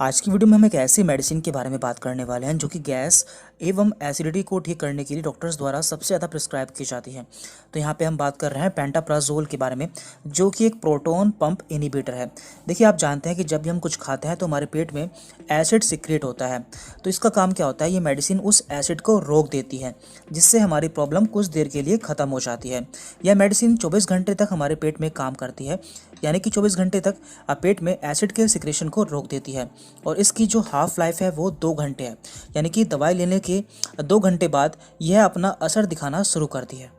आज की वीडियो में हम एक ऐसी मेडिसिन के बारे में बात करने वाले हैं जो कि गैस एवं एसिडिटी को ठीक करने के लिए डॉक्टर्स द्वारा सबसे ज़्यादा प्रिस्क्राइब की जाती है। तो यहाँ पे हम बात कर रहे हैं पेंटाप्राजोल के बारे में, जो कि एक प्रोटॉन पंप इनहिबिटर है। देखिए, आप जानते हैं कि जब भी हम कुछ खाते हैं तो हमारे पेट में एसिड सिक्रेट होता है। तो इसका काम क्या होता है, ये मेडिसिन उस एसिड को रोक देती है, जिससे हमारी प्रॉब्लम कुछ देर के लिए ख़त्म हो जाती है। यह मेडिसिन 24 घंटे तक हमारे पेट में काम करती है, यानी कि 24 घंटे तक पेट में एसिड के सिक्रेशन को रोक देती है। और इसकी जो हाफ लाइफ है वो 2 घंटे है, यानी कि दवाई लेने के 2 घंटे बाद यह अपना असर दिखाना शुरू करती है।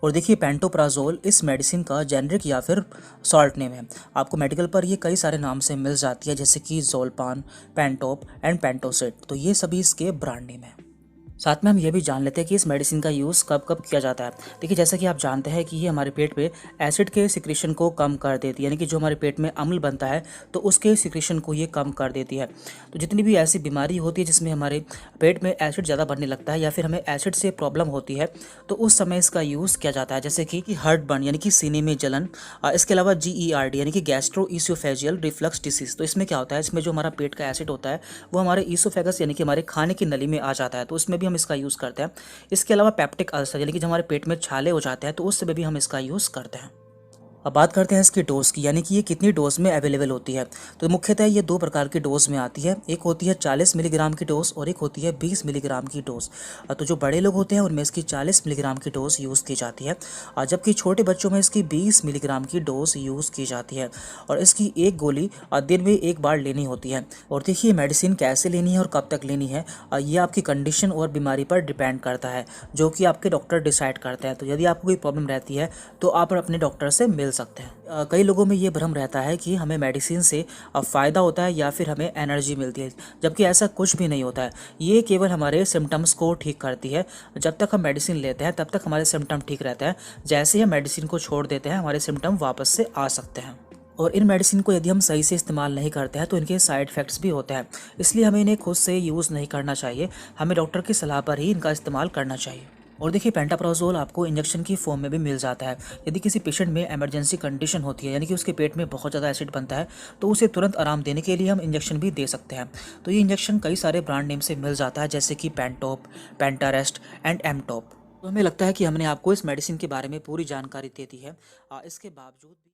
और देखिए, पेंटोप्राजोल इस मेडिसिन का जेनरिक या फिर शॉर्ट नेम है। आपको मेडिकल पर ये कई सारे नाम से मिल जाती है, जैसे कि जोलपान, पेंटोप एंड पेंटोसिट। तो ये सभी इसके ब्रांड नेम है। साथ में हम ये भी जान लेते हैं कि इस मेडिसिन का यूज़ कब कब किया जाता है। देखिए, जैसा कि आप जानते हैं कि ये हमारे पेट पे एसिड के सिक्रेशन को कम कर देती है, यानी कि जो हमारे पेट में अम्ल बनता है तो उसके सिक्रेशन को ये कम कर देती है। तो जितनी भी ऐसी बीमारी होती है जिसमें हमारे पेट में एसिड ज़्यादा बनने लगता है या फिर हमें एसिड से प्रॉब्लम होती है, तो उस समय इसका यूज़ किया जाता है, जैसे कि हार्ट बर्न यानी कि सीने में जलन। इसके अलावा GERD यानी कि गैस्ट्रो ईसोफेजियल रिफ्लक्स डिसीज। तो इसमें क्या होता है, इसमें जो हमारा पेट का एसिड होता है वो हमारे ईसोफेगस यानी कि हमारे खाने की नली में आ जाता है, तो उसमें भी हम इसका यूज़ करते हैं। इसके अलावा पेप्टिक अल्सर यानी कि जब हमारे पेट में छाले हो जाते हैं तो उस समय भी हम इसका यूज़ करते हैं। अब बात करते हैं इसकी डोज की, यानी कि ये कितनी डोज में अवेलेबल होती है। तो मुख्यतः ये 2 प्रकार की डोज में आती है। एक होती है 40 मिलीग्राम की डोज और एक होती है 20 मिलीग्राम की डोज। तो जो बड़े लोग होते हैं उनमें इसकी 40 मिलीग्राम की डोज यूज़ की जाती है, जबकि छोटे बच्चों में इसकी 20 मिलीग्राम की डोज यूज़ की जाती है। और इसकी एक गोली दिन में एक बार लेनी होती है। और देखिए, मेडिसिन कैसे लेनी है और कब तक लेनी है, ये आपकी कंडीशन और बीमारी पर डिपेंड करता है, जो कि आपके डॉक्टर डिसाइड करते हैं। तो यदि आपको कोई प्रॉब्लम रहती है तो आप अपने डॉक्टर से मिल सकते हैं। कई लोगों में ये भ्रम रहता है कि हमें मेडिसिन से फ़ायदा होता है या फिर हमें एनर्जी मिलती है, जबकि ऐसा कुछ भी नहीं होता है। ये केवल हमारे सिम्टम्स को ठीक करती है। जब तक हम मेडिसिन लेते हैं तब तक हमारे सिम्टम ठीक रहते हैं। जैसे ही हम मेडिसिन को छोड़ देते हैं हमारे सिम्टम वापस से आ सकते हैं। और इन मेडिसिन को यदि हम सही से इस्तेमाल नहीं करते हैं तो इनके साइड इफ़ेक्ट्स भी होते हैं, इसलिए हमें इन्हें खुद से यूज़ नहीं करना चाहिए। हमें डॉक्टर की सलाह पर ही इनका इस्तेमाल करना चाहिए। और देखिए, पेंटाप्राजोल आपको इंजेक्शन की फॉर्म में भी मिल जाता है। यदि किसी पेशेंट में इमरजेंसी कंडीशन होती है, यानी कि उसके पेट में बहुत ज़्यादा एसिड बनता है, तो उसे तुरंत आराम देने के लिए हम इंजेक्शन भी दे सकते हैं। तो ये इंजेक्शन कई सारे ब्रांड नेम से मिल जाता है, जैसे कि पेंटोप, पेंटारेस्ट एंड एमटॉप। तो हमें लगता है कि हमने आपको इस मेडिसिन के बारे में पूरी जानकारी दे दी है। इसके बावजूद भी